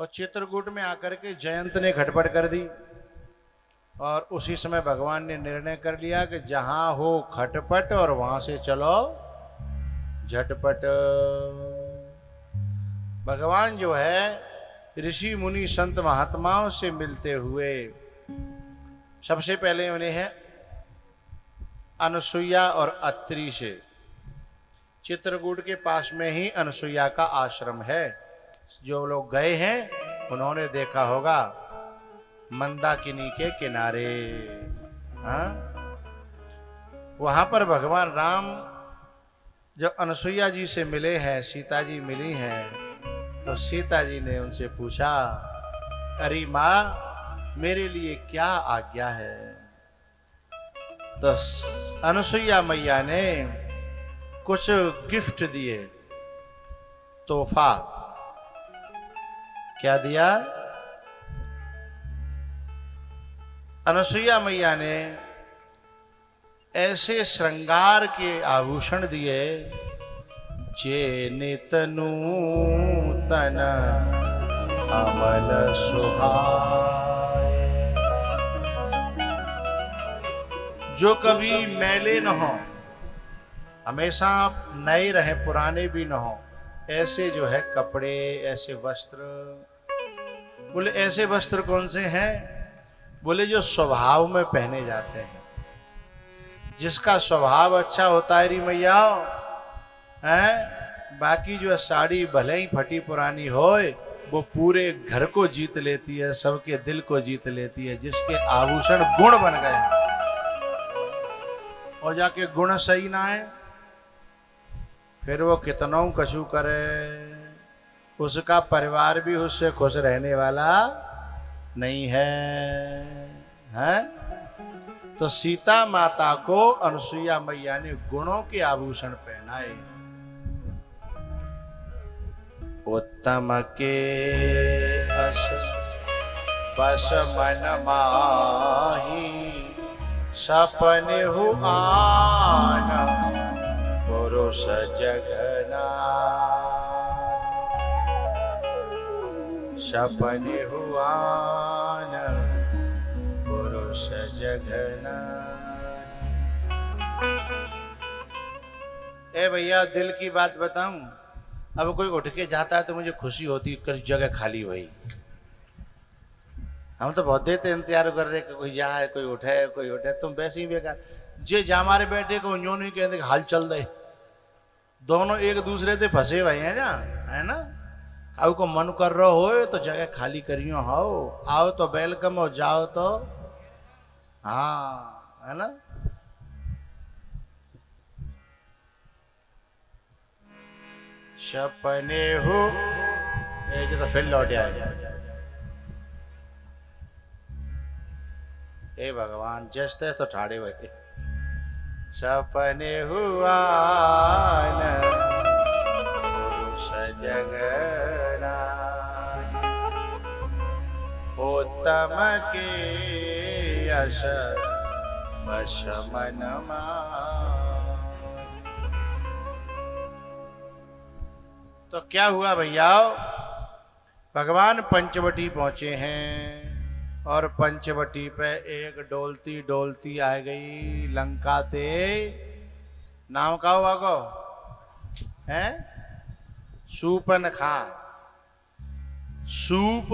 और चित्रकूट में आकर के जयंत ने खटपट कर दी। और उसी समय भगवान ने निर्णय कर लिया कि जहां हो खटपट और वहां से चलो झटपट। भगवान जो है ऋषि मुनि संत महात्माओं से मिलते हुए सबसे पहले उन्हें है अनसुईया और अत्रि से। चित्रकूट के पास में ही अनसुईया का आश्रम है। जो लोग गए हैं उन्होंने देखा होगा, मंदाकिनी के किनारे। हाँ, वहां पर भगवान राम जब अनसुईया जी से मिले हैं, सीता जी मिली हैं, तो सीता जी ने उनसे पूछा, अरे माँ मेरे लिए क्या आज्ञा है। तो अनसुईया मैया ने कुछ गिफ्ट दिए, तोहफा। क्या दिया? अनसुईया मैया ने ऐसे श्रृंगार के आभूषण दिए जे नित नूतन अमल सुहाए, जो कभी मैले न हो, हमेशा नए रहे, पुराने भी न हो। ऐसे जो है कपड़े, ऐसे वस्त्र। बोले ऐसे वस्त्र कौन से हैं? बोले जो स्वभाव में पहने जाते हैं। जिसका स्वभाव अच्छा होता है री मैया है, बाकी जो है साड़ी भले ही फटी पुरानी होए, वो पूरे घर को जीत लेती है, सबके दिल को जीत लेती है। जिसके आभूषण गुण बन गए और जाके गुण सही ना है, फिर वो कितना कछु करे, उसका परिवार भी उससे खुश रहने वाला नहीं है, हैं? तो सीता माता को अनसुईया मैया ने गुणों के आभूषण पहनाए। उत्तम के अस बस मन माही, सपने हुआन पुरुष जगना, सपने हुआन पुरुष जगना। ए भैया दिल की बात बताऊं, अब कोई उठ के जाता है तो मुझे खुशी होती है, जगह खाली हुई। हम तो बहुत देर से इंतजार कर रहे कि कोई जाए, कोई उठे। तुम वैसे ही बेकार जे जा मारे बैठे को यूं नहीं कहते हाल चल दे। दोनों एक दूसरे से फंसे हुए हैं जा, है ना। अब को मन कर रहा हो तो जगह खाली करियो, हो आओ तो वेलकम, हो जाओ तो हाँ, है ना। सपने हो ये तो फिर लौट आएगा। ए भगवान जैसे तो ठाड़े हुए सपने हुआ सजगना, उत्तम के यश बस मन तो क्या हुआ भैया? भगवान पंचवटी पहुंचे हैं और पंचवटी पे एक डोलती डोलती आ गई लंका ते। नाम का हुआ को है? सूपनखा। सूप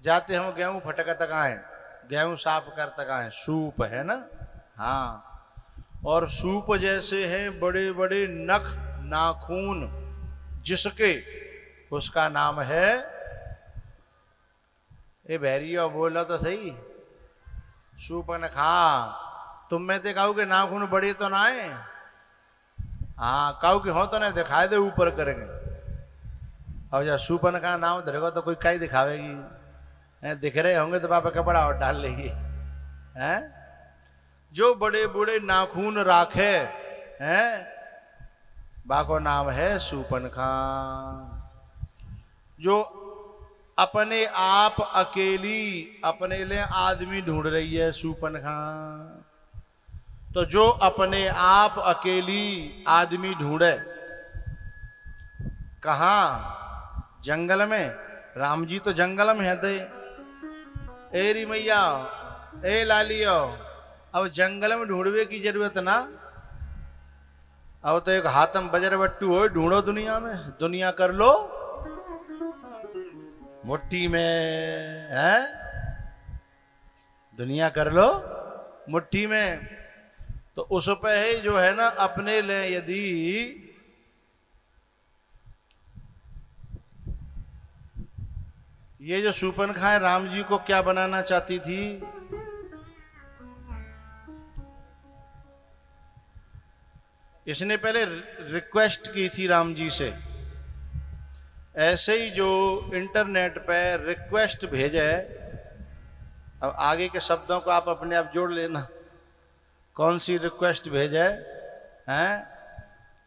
जाते हम गेहूं फटक तक आए, गेहूं साफ कर तक आए, सूप है ना। हाँ, और सूप जैसे हैं बड़े बड़े नख नाखून, जिसके उसका नाम है, ए भैरियो बोलो तो सही, सूपनखा। तुम में ते कहू के नाखून बड़े तो ना है, हाँ कहू के हो तो नहीं दिखाए दे ऊपर करेंगे। अब जब सूपनखा नाम धरेगा तो कोई कई दिखावेगी, दिख रहे होंगे तो पापा कपड़ा और डाल लेगी, हैं। जो बड़े बड़े नाखून राखे हैं, बाको नाम है सूपनखा। जो अपने आप अकेली अपने लिए आदमी ढूंढ रही है, सूपनखा। तो जो अपने आप अकेली आदमी ढूंढे, कहाँ? जंगल में, राम जी तो जंगल में है थे। एरी मैया, ए लालियो, अब जंगल में ढूंढवे की जरूरत ना। अब तो एक हाथम बजर बट्टू हो, ढूंढो दुनिया में, दुनिया कर लो मुट्ठी में है, दुनिया कर लो मुट्ठी में। तो उस पे ही जो है ना अपने ले यदि ये जो शूर्पणखा है राम जी को क्या बनाना चाहती थी? इसने पहले रिक्वेस्ट की थी राम जी से। ऐसे ही जो इंटरनेट पे रिक्वेस्ट भेजे, अब आगे के शब्दों को आप अपने आप जोड़ लेना, कौन सी रिक्वेस्ट भेजे हैं?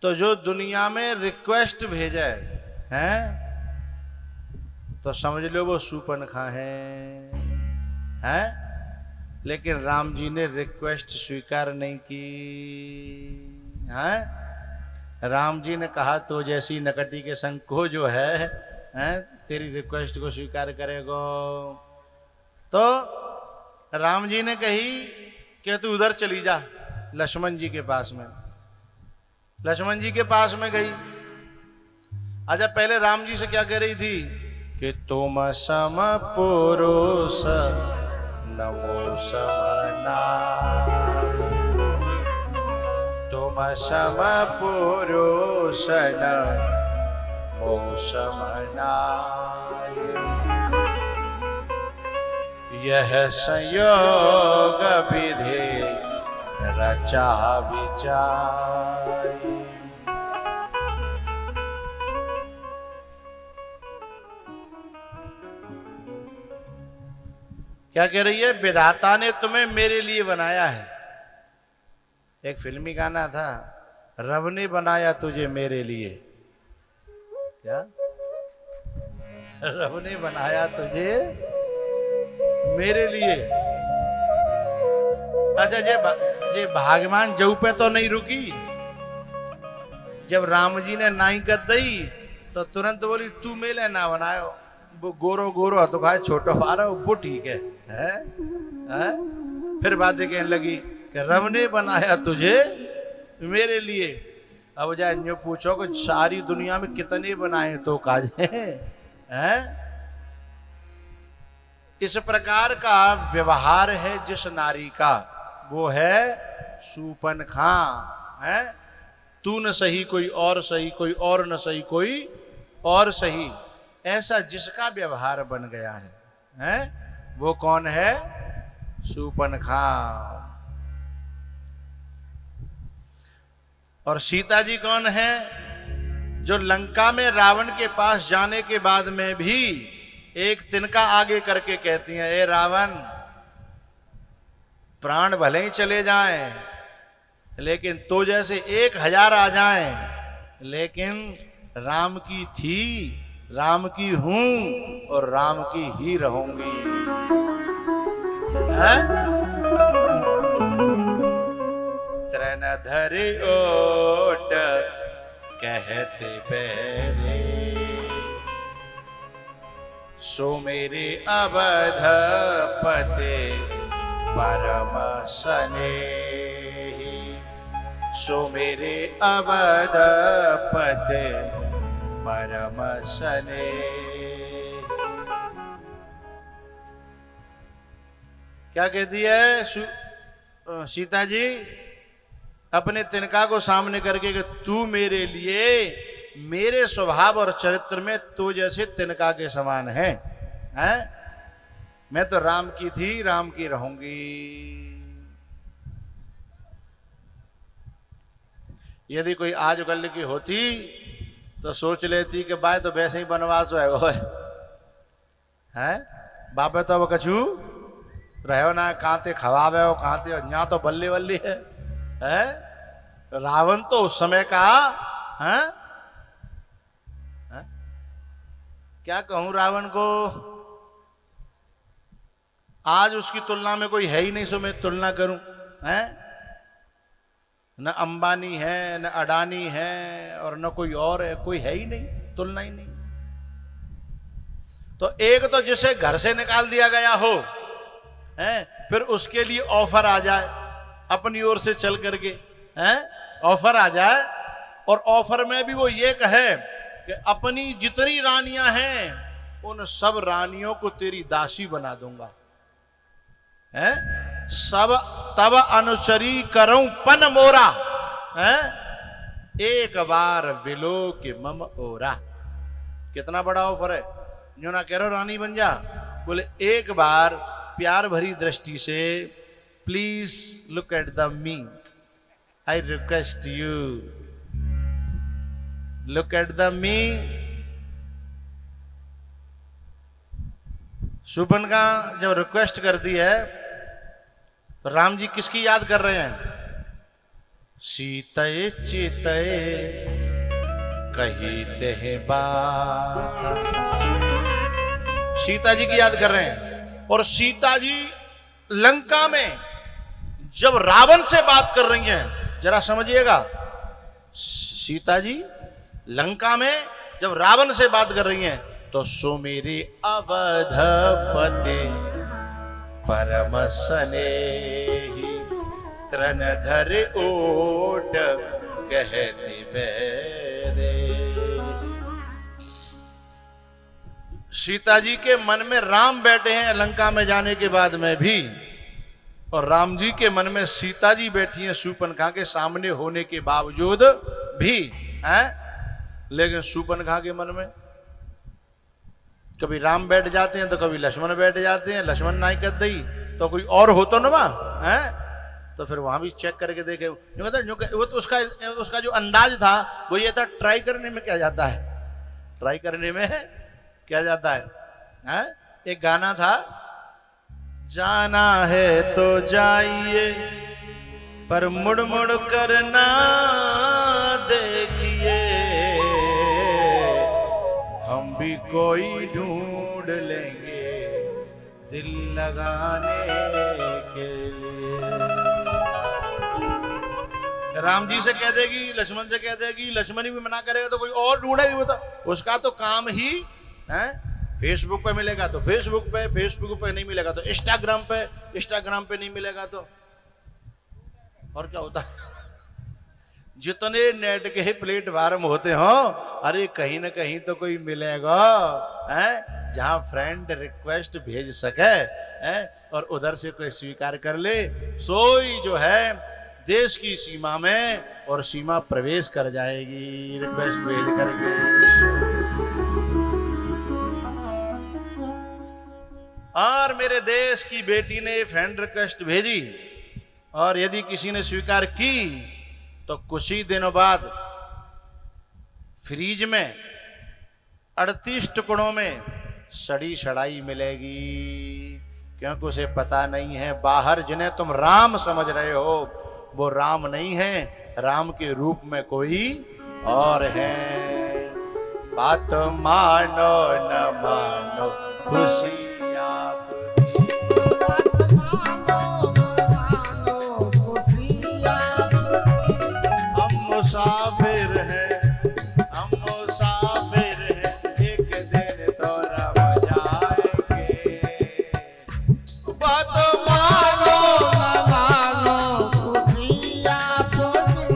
तो जो दुनिया में रिक्वेस्ट भेजे हैं तो समझ लो वो शूर्पणखा है? लेकिन राम जी ने रिक्वेस्ट स्वीकार नहीं की है। राम जी ने कहा तो जैसी नकटी के संग को जो है तेरी रिक्वेस्ट को स्वीकार करेगो। तो राम जी ने कही कि तू उधर चली जा लक्ष्मण जी के पास में। लक्ष्मण जी के पास में गई। अच्छा पहले राम जी से क्या कह रही थी कि तुम सम पुरुष नमो समना, तुम सम पुरुष नमो समना, यह संयोग विधि रचा विचार। क्या कह रही है? विधाता ने तुम्हें मेरे लिए बनाया है। एक फिल्मी गाना था, रब ने बनाया तुझे मेरे लिए। क्या? रब ने बनाया तुझे मेरे लिए। अच्छा जे भागवान जऊ पे तो नहीं रुकी। जब राम जी ने नाई कर दई तो तुरंत बोली तू मेले ना बनायो, वो गोरो गोरो तो कहा छोटो बारा वो ठीक है? फिर बातें कहने लगी कि रब ने बनाया तुझे मेरे लिए। अब जाए जो पूछो कि सारी दुनिया में कितने बनाए तो काजे हैं? इस प्रकार का व्यवहार है जिस नारी का, वो है शूर्पणखा है। तू न सही कोई और सही, कोई और न सही कोई और सही, ऐसा जिसका व्यवहार बन गया है वो कौन है? शूर्पणखा। और सीता जी कौन है? जो लंका में रावण के पास जाने के बाद में भी एक तिनका आगे करके कहती हैं, ए रावण, प्राण भले ही चले जाएं लेकिन तो जैसे 1000 आ जाएं, लेकिन राम की थी, राम की हूं और राम की ही रहूंगी। तृण धरि ओट कहते बैरे, सो मेरे अवध पते परम स्नेही, सो मेरे अवध पते परम स्नेही। क्या कहती है सीता जी अपने तिनका को सामने करके कि तू मेरे लिए, मेरे स्वभाव और चरित्र में तू जैसे तिनका के समान है, हैं? मैं तो राम की थी, राम की रहूंगी। यदि कोई आज कल की होती तो सोच लेती कि बाय तो वैसे ही बनवास है बापे तो अब कछु रहो ना, कांते खवावे हो, कांते यहाँ तो बल्ले बल्ली है। रावण तो उस समय का है? क्या कहूं रावण को, आज उसकी तुलना में कोई है ही नहीं, सो मैं तुलना करूं हैं? न अंबानी है, न अडानी है, और न कोई और है, कोई है ही नहीं, तुलना ही नहीं। तो एक तो जिसे घर से निकाल दिया गया हो, हैं, फिर उसके लिए ऑफर आ जाए अपनी ओर से चल करके, हैं, ऑफर आ जाए, और ऑफर में भी वो ये कहे कि अपनी जितनी रानियां हैं उन सब रानियों को तेरी दासी बना दूंगा, हैं, सब तब अनुचरी करूं पन मोरा, हैं, एक बार विलो के मम ओरा। कितना बड़ा ऑफर है, जो ना कह रहे हो रानी बन जा, बोले एक बार प्यार भरी दृष्टि से please look at the me, I request you, look at the me. Shurpanakha जब रिक्वेस्ट करती है तो राम जी किसकी याद कर रहे हैं? सीतये चितये कहते हैं बात, सीता जी की याद कर रहे हैं। और सीता जी लंका में जब रावण से बात कर रही हैं, जरा समझिएगा, सीता जी लंका में जब रावण से बात कर रही हैं तो सुमेरी अवधपते परम स्नेही तृणधर ओट कहती मेरे। सीता जी के मन में राम बैठे हैं लंका में जाने के बाद में भी, और राम जी के मन में सीता जी बैठी हैं शूर्पणखा के सामने होने के बावजूद भी, हैं? लेकिन शूर्पणखा के मन में कभी राम बैठ जाते हैं तो कभी लक्ष्मण बैठ जाते हैं, लक्ष्मण नहीं कर दी तो कोई और हो तो ना है, तो फिर वहां भी चेक करके देखे। वो तो उसका जो अंदाज था वो ये था, ट्राई करने में क्या जाता है, ट्राई करने में क्या जाता है? एक गाना था, जाना है तो जाइए पर मुड़ मुड़ कर ना देखिए, हम भी कोई ढूंढ लेंगे दिल लगाने के लिए। राम जी से कह देगी, लक्ष्मण से कह देगी, लक्ष्मण ही भी मना करेगा तो कोई और ढूंढेगी। बताओ, उसका तो काम ही है, फेसबुक पे मिलेगा तो फेसबुक पे, फेसबुक पे नहीं मिलेगा तो इंस्टाग्राम पे, इंस्टाग्राम पे नहीं मिलेगा तो और क्या होता है? जितने नेट के प्लेटफार्म होते हो, अरे कहीं ना कहीं तो कोई मिलेगा, हैं, जहां फ्रेंड रिक्वेस्ट भेज सके, हैं, और उधर से कोई स्वीकार कर ले, सोई जो है देश की सीमा में और सीमा प्रवेश कर जाएगी रिक्वेस्ट भेज करके। और मेरे देश की बेटी ने फ्रेंड रिक्वेस्ट भेजी, और यदि किसी ने स्वीकार की तो कुछ ही दिनों बाद फ्रीज में 38 टुकड़ों में सड़ी सड़ाई मिलेगी, क्योंकि उसे पता नहीं है बाहर जिन्हें तुम राम समझ रहे हो वो राम नहीं है, राम के रूप में कोई और है। बात मानो न मानो खुशी मुसाफिर है, हम मुसाफिर है, एक दिन तो रह जाएंगे। बात मानो न मानो खुशियां खुशी।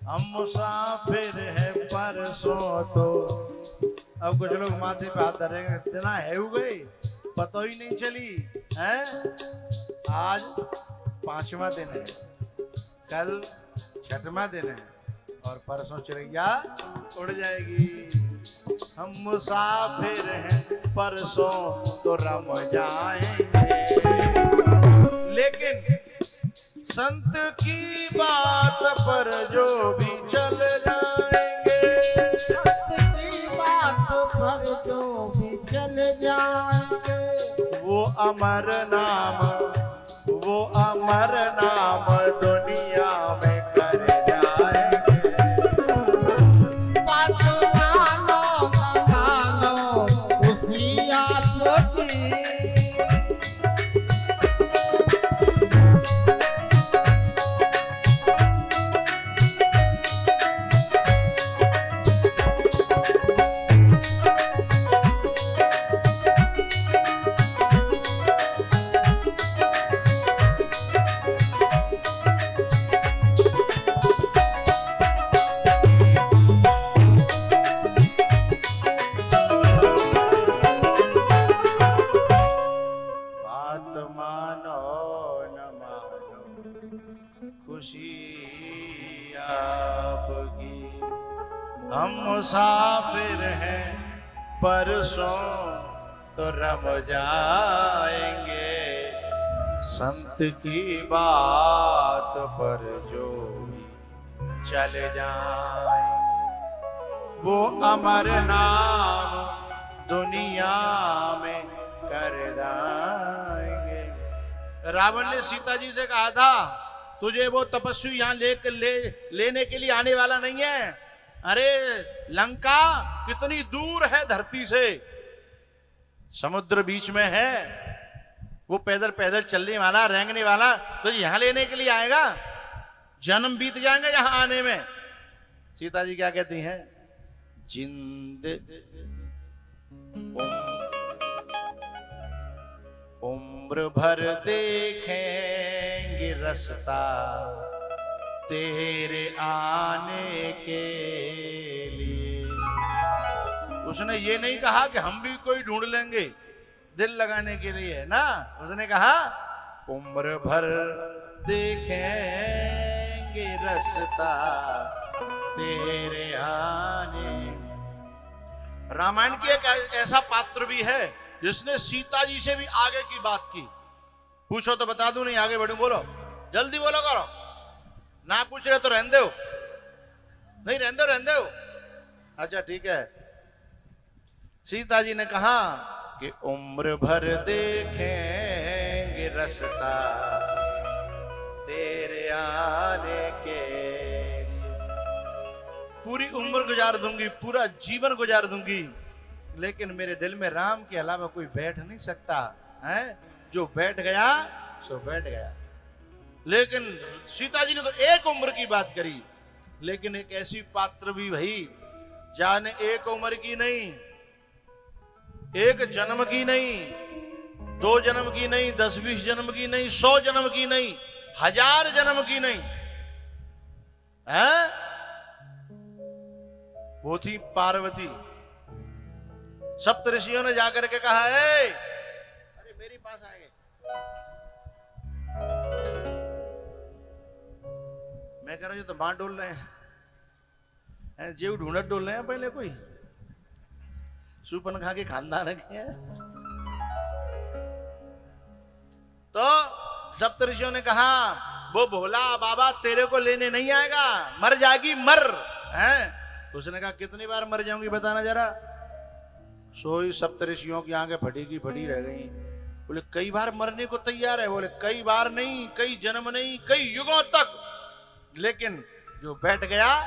हम मुसाफिर है परसों तो। अब कुछ लोग माथे पे हाथ धरेंगे, इतना है हो गई पता ही नहीं चली है। आज 5वां दिन है, कल छठवां दिन है और परसों चिड़ैया उड़ जाएगी। हम मुसाफिर हैं, परसों तो रम जाएंगे। लेकिन संत की बात पर जो भी चल जाएंगे, संत की बात पर जो भी चल जाएंगे, वो अमर नाम दुनिया में कर जाएंगे। बात मानो न मानो उसी आत्मा की। हम मुसाफिर हैं, परसों तो रम जाएंगे। संत की बात पर जो चल जाएंगे, वो अमर नाम दुनिया में कर जाएंगे। रावण ने सीता जी से कहा था, तुझे वो तपस्वी यहाँ लेने के लिए आने वाला नहीं है। अरे लंका कितनी दूर है धरती से, समुद्र बीच में है, वो पैदल पैदल चलने वाला, रेंगने वाला तुझे यहाँ लेने के लिए आएगा? जन्म बीत जाएंगे यहाँ आने में। सीता जी क्या कहती हैं? जिंद उम्र भर देखेंगे रास्ता तेरे आने के लिए। उसने ये नहीं कहा कि हम भी कोई ढूंढ लेंगे दिल लगाने के लिए ना, उसने कहा उम्र भर देखेंगे रास्ता तेरे आने। रामायण की एक ऐसा पात्र भी है जिसने सीता जी से भी आगे की बात की। पूछो तो बता दूं, नहीं आगे बढ़ूं? बोलो, जल्दी बोलो करो। ना पूछ रहे तो रहने दो, नहीं रहने दो। अच्छा ठीक है। सीता जी ने कहा कि उम्र भर देखेंगे रास्ता तेरे आने के लिए। पूरी उम्र गुजार दूंगी, पूरा जीवन गुजार दूंगी, लेकिन मेरे दिल में राम के अलावा कोई बैठ नहीं सकता है। जो बैठ गया सो बैठ गया। लेकिन सीता जी ने तो एक उम्र की बात करी, लेकिन एक ऐसी पात्र भी भई जाने एक उम्र की नहीं, एक जन्म की नहीं, 2 जन्म की नहीं, 10-20 जन्म की नहीं, 100 जन्म की नहीं, 1000 जन्म की नहीं है। वो थी पार्वती। सप्तऋषियों ने जाकर के कहा है, अरे मेरे पास आएंगे। मैं कह रहा हूं तो बांट डोल रहे हैं, जीव ढूंढत डोल रहे हैं। पहले कोई सुपन खा के खानदान रखे हैं। तो सप्तऋषियों ने कहा, वो भोला बाबा तेरे को लेने नहीं आएगा, मर जाएगी मर है। उसने कहा कितनी बार मर जाऊंगी बताना जरा। सोई सप्तऋषियों की आंखें फटी की फटी रह गई। बोले कई बार मरने को तैयार है। बोले कई बार नहीं, कई जन्म नहीं, कई युगों तक। लेकिन जो बैठ गया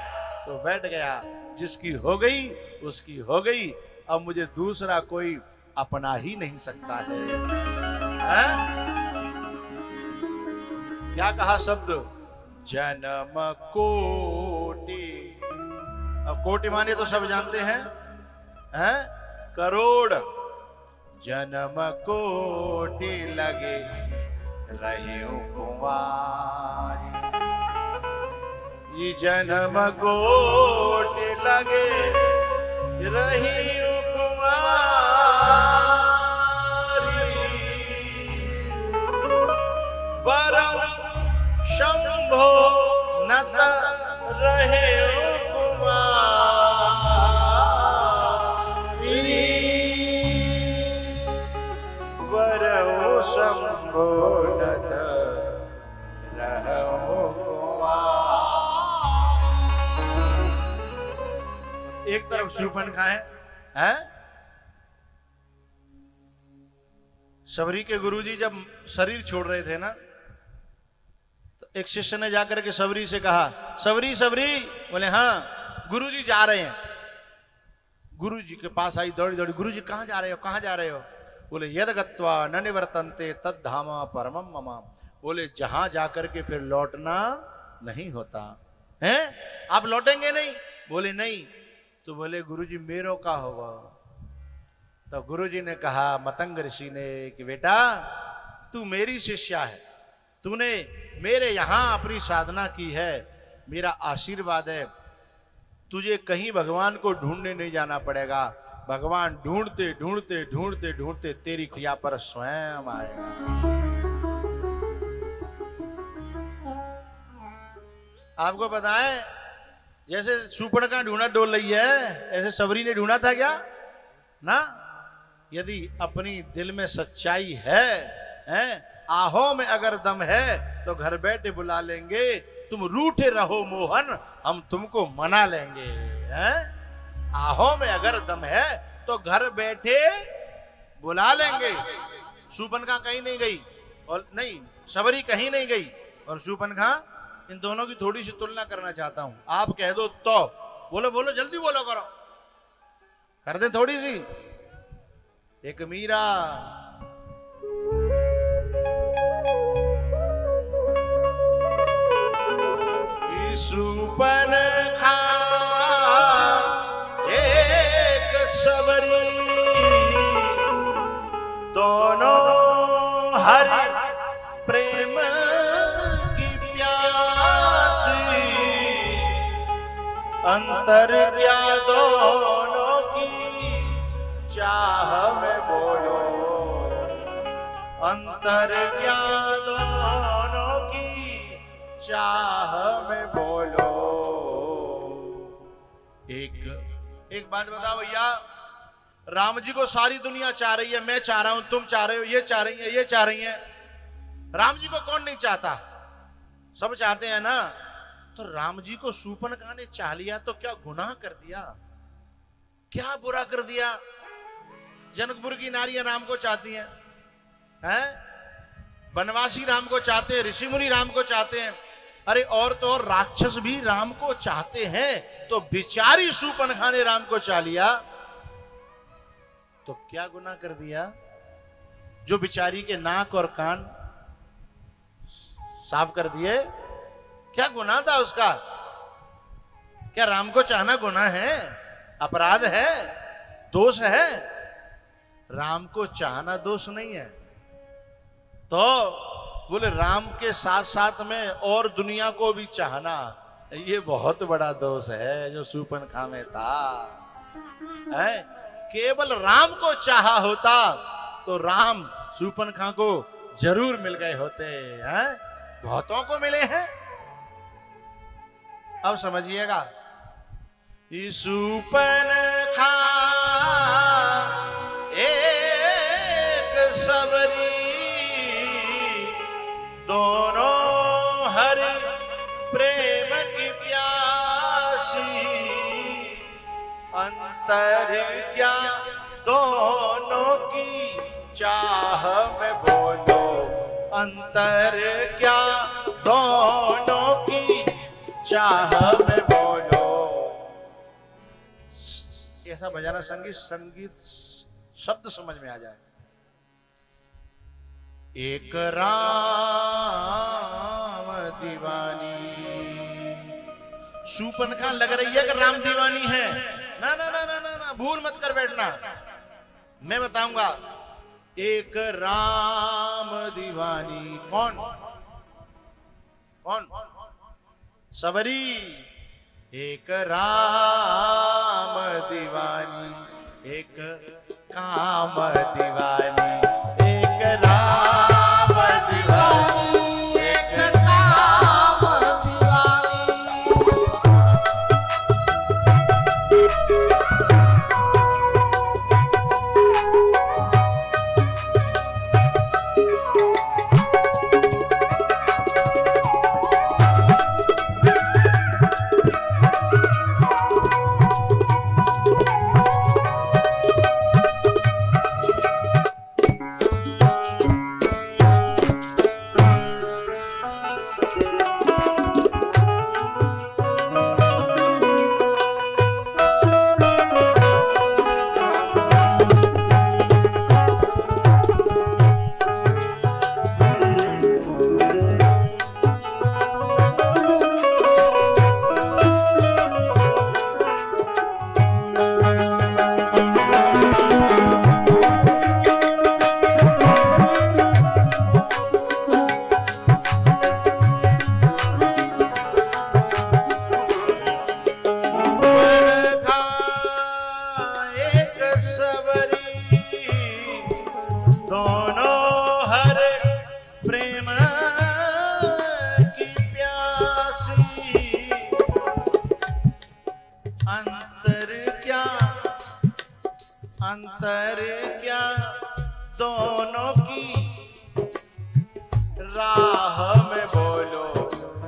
तो बैठ गया, जिसकी हो गई उसकी हो गई। अब मुझे दूसरा कोई अपना ही नहीं सकता है, क्या कहा शब्द? जन्म कोटि। अब कोटि माने तो सब जानते हैं, करोड़। जन्म कोटि लगे रहे कुमारी, ये जन्म कोटि लगे रही कुमारी। परम शंभो न त रहे कुमारी वरऊ शंभो न त रहु कुमारी। एक तरफ शूर्पणखा है, हैं? शबरी के गुरुजी जब शरीर छोड़ रहे थे ना, तो एक शिष्य ने जाकर के शबरी से कहा, शबरी शबरी, बोले हाँ गुरुजी जा रहे हैं। गुरुजी के पास आई दौड़ी दौड़ी, गुरुजी कहाँ जा रहे हो, कहाँ जा रहे हो? बोले यद गत्वा न निवर्तन्ते तद धामा परमम मम। बोले जहां जाकर के फिर लौटना नहीं होता है। आप लौटेंगे नहीं? बोले नहीं। तो बोले गुरुजी मेरो का होगा? तो गुरुजी ने कहा मतंग ऋषि ने कि बेटा तू मेरी शिष्या है, तूने मेरे यहां अपनी साधना की है, मेरा आशीर्वाद है, तुझे कहीं भगवान को ढूंढने नहीं जाना पड़ेगा। भगवान ढूंढते ढूंढते ढूंढते ढूंढते तेरी क्रिया पर स्वयं आएगा। आपको पता है जैसे शूर्पणखा ढूंढा डोल रही है, ऐसे शबरी ने ढूंढा था क्या ना? यदि अपनी दिल में सच्चाई है, आहो में अगर दम है तो घर बैठे बुला लेंगे। तुम रूठे रहो मोहन, हम तुमको मना लेंगे। आहो में अगर दम है तो घर बैठे बुला लेंगे। शूर्पणखा कहीं नहीं गई और नहीं शबरी कहीं नहीं गई और शूर्पणखा, इन दोनों की थोड़ी सी तुलना करना चाहता हूं। आप कह दो तो बोलो, बोलो जल्दी बोलो, करो, कर दे थोड़ी सी। एक मीरा, शूर्पणखा, एक शबरी, दोनों हरि प्रेम की प्यासी, अंतर क्या दोनों की चाह में बोलो, अंतर क्या दोनों की चाह में बोलो। एक बात बताओ भैया, राम जी को सारी दुनिया चाह रही है, मैं चाह रहा हूं, तुम चाह रहे हो, ये चाह रही है, ये चाह रही है। राम जी को कौन नहीं चाहता? सब चाहते हैं ना। तो राम जी को शूर्पणखा ने चाह लिया तो क्या गुनाह कर दिया? क्या बुरा कर दिया? जनकपुर की नारियां राम को चाहती हैं, वनवासी राम को चाहते हैं, ऋषि मुनि राम को चाहते हैं, अरे और तो और राक्षस भी राम को चाहते हैं। तो बिचारी शूर्पणखा ने राम को चाह लिया तो क्या गुनाह कर दिया? जो बिचारी के नाक और कान साफ कर दिए, क्या गुनाह था उसका? क्या राम को चाहना गुनाह है, अपराध है, दोष है? राम को चाहना दोष नहीं है। तो बोले राम के साथ साथ में और दुनिया को भी चाहना, ये बहुत बड़ा दोष है जो शूर्पणखा में था। केवल राम को चाहा होता तो राम शूर्पणखा को जरूर मिल गए होते हैं, बहुतों को मिले हैं। अब समझिएगा, शूर्पणखा एक शबरी, दोनों हरि प्रेम की प्यासी, अंतर क्या दोनों की चाह में बोलो, अंतर क्या दोनों की चाह में बोलो। ऐसा बजाना संगीत शब्द समझ में आ जाए। एक राम दीवानी, शूर्पणखा लग रही है कि राम दीवानी है। ना ना ना ना ना, ना भूल मत कर बैठना, मैं बताऊंगा। एक राम दीवानी, कौन कौन? शबरी। एक राम दीवानी, एक काम दीवानी, एक राम दीवानी, एक काम दीवानी, अंतर क्या दोनों की राह में बोलो,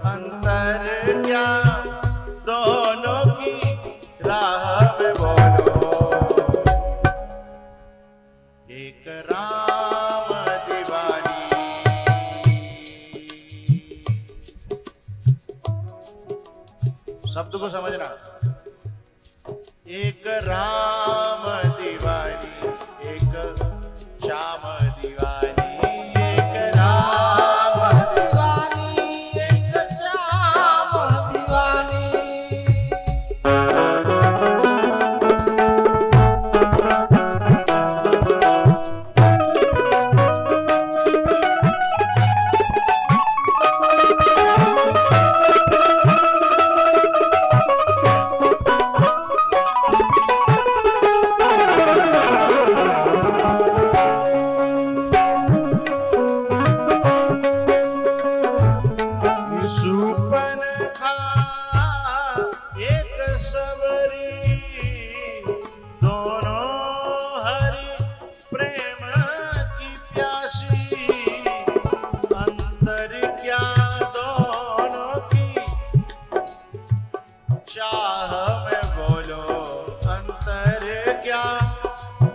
अंतर क्या दोनों की राह में बोलो। एक राम दीवानी, शब्द को समझना, एक राम दीवानी, एक श्याम दीवानी, एक राम दीवानी, एक श्याम दीवानी। सुपनखा एक सबरी, दोनों हरि प्रेम की प्यासी। अंतर क्या दोनों की चाह में बोलो, अंतर क्या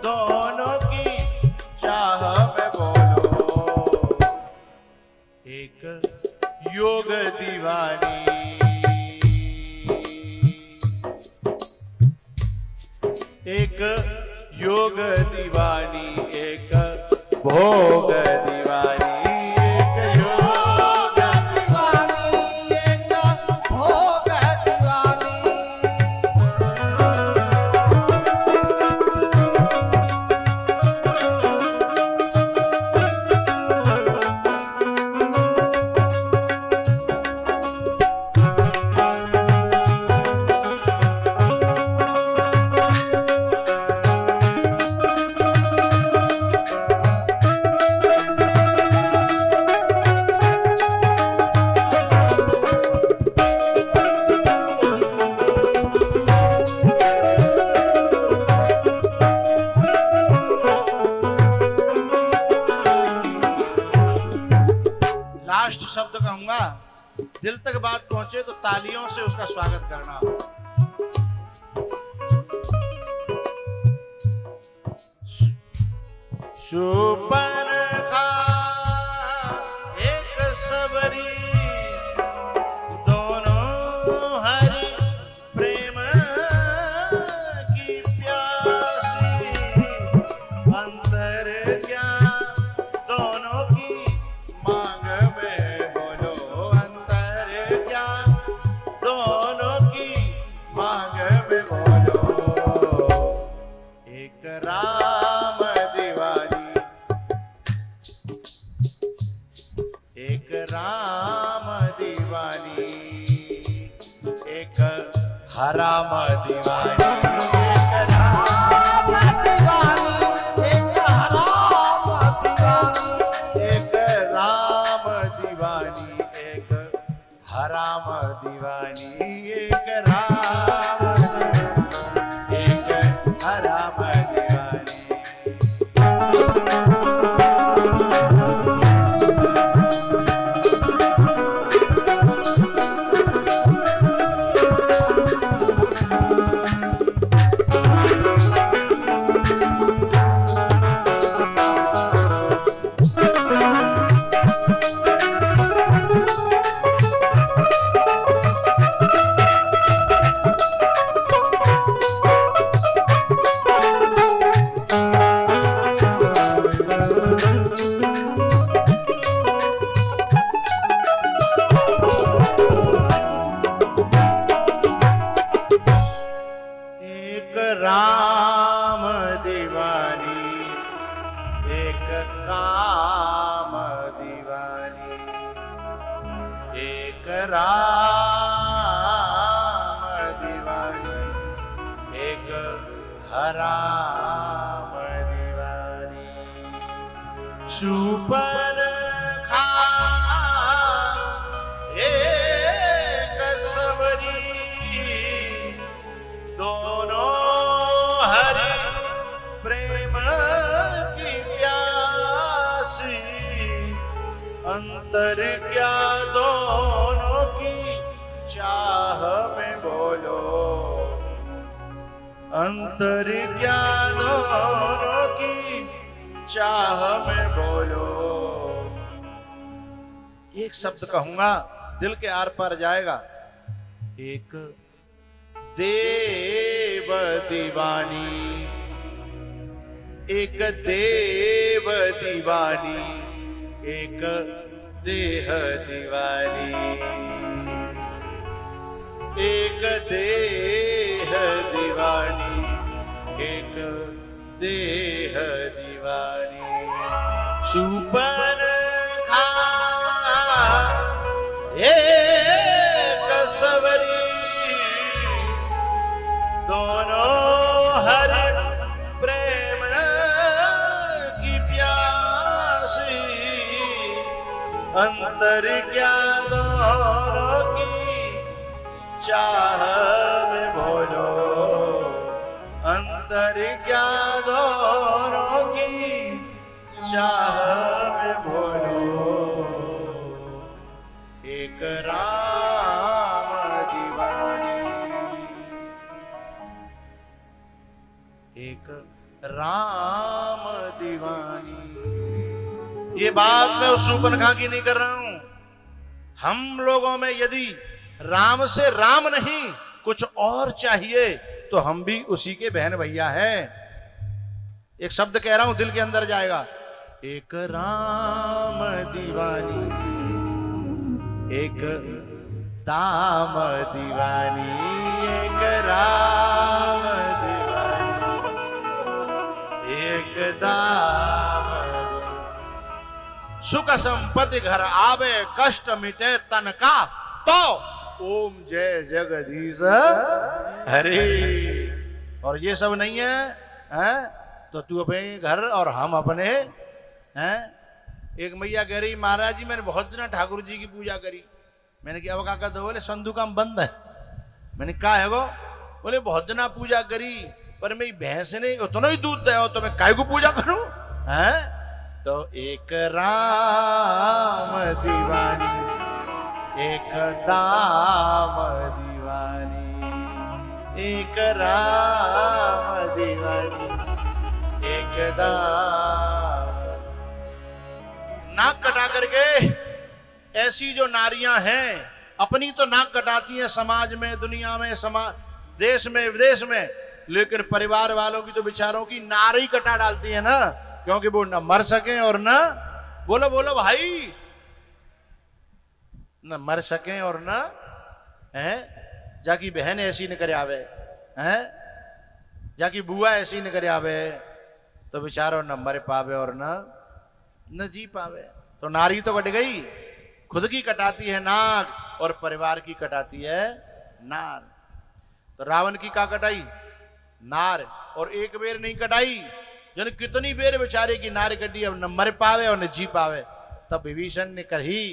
दोनों की चाह में बोलो। एक योग दीवानी, एक योग दीवानी, एक भोग दीवानी, एक योग दीवानी, एक भोग दीवानी। लास्ट शब्द कहूंगा, दिल तक बात पहुंचे तो तालियों से उसका स्वागत करना। सुपनखा एक सबरी, दोनों हरि प्रेम की प्यासी। अंतर क्या दोनों की मांग में बोलो, अंतर क्या दोनों की मांग में बोलो। एक राम दीवानी, एक राम दीवानी, एक हराम दीवानी, एक राम दीवानी, एक हराम दीवानी। एक राम दीवानी, एक हराम दीवानी, एक राम दीवानी, एक हराम दीवानी। एक राम दीवानी, एक काम दीवानी, एक राम दीवानी, एक हराम दीवानी। सुपनखा एक सबरी, दोनों हरि प्रेम अंतर्ज्ञान दोनों की चाह में बोलो। एक शब्द कहूंगा, दिल के आर पार जाएगा। एक देव दीवानी, एक देव दीवानी, एक देह दीवानी, एक देह दीवानी, एक देह दीवानी। सुपन खा एक सवरी, दोनों हरि प्रेम की प्यासी। अंतर्ज्ञान दोनों की चाह में बोलो, अंतर्ज्ञान दोनों की चाह में बोलो। एक राम दीवानी, एक राम दीवानी। ये बात मैं उस सूर्पनखा की नहीं कर रहा हूं। हम लोगों में यदि राम से राम नहीं कुछ और चाहिए तो हम भी उसी के बहन भैया हैं। एक शब्द कह रहा हूं, दिल के अंदर जाएगा। एक राम दीवानी, एक दाम दीवानी, एक राम दीवानी, एक दाम। सुख संपत्ति घर आवे, कष्ट मिटे तन का, तो ओम जय जगदीश हरे। और ये सब नहीं है, तो तू अपने घर और हम अपने हैं। एक मैया कह रही, महाराज जी मैंने बहुत दिन ठाकुर जी की पूजा करी। मैंने कहा अब का दो, बोले संधु काम बंद है। मैंने कहा है वो, बोले बहुत दिन पूजा करी पर मेरी भैंस ने उतना ही दूध दिया, तो मैं काय को पूजा करूं हैं। तो एक राम दीवानी, एक दाम दीवानी, एक राम दीवानी, एक दाम। नाक कटा करके ऐसी जो नारियां हैं, अपनी तो नाक कटाती हैं समाज में, दुनिया में, समाज, देश में, विदेश में, लेकिन परिवार वालों की तो बेचारों की नारी कटा डालती है ना, क्योंकि वो न मर सके और न, बोलो बोलो भाई, न मर सके और न है जाकी बहन ऐसी न करे आवे, हैं जाकी बुआ ऐसी न करे आवे, तो बेचारो न मर पावे और न जी पावे। तो नारी तो कट गई, खुद की कटाती है नाक और परिवार की कटाती है नार। तो रावण की का कटाई नार, और एक बेर नहीं कटाई, जन कितनी बेर बेचारे की नार कटी, अब न मर पावे और न जी पावे। तब विभीषण ने कही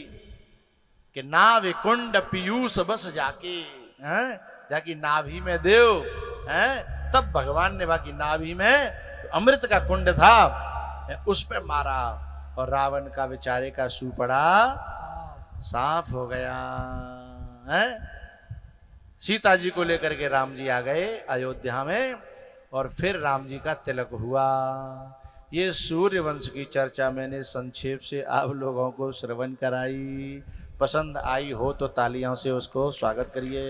कि नाव कुंड पीयूष बस जाके, हैं जाकी नाभि में देव, हैं तब भगवान ने बाकी नाभि में तो अमृत का कुंड था, उस पे मारा और रावण का बेचारे का सुपड़ा साफ हो गया है। सीता जी को लेकर के राम जी आ गए अयोध्या में, और फिर राम जी का तिलक हुआ। ये सूर्य वंश की चर्चा मैंने संक्षेप से आप लोगों को श्रवण कराई। पसंद आई हो तो तालियों से उसको स्वागत करिए।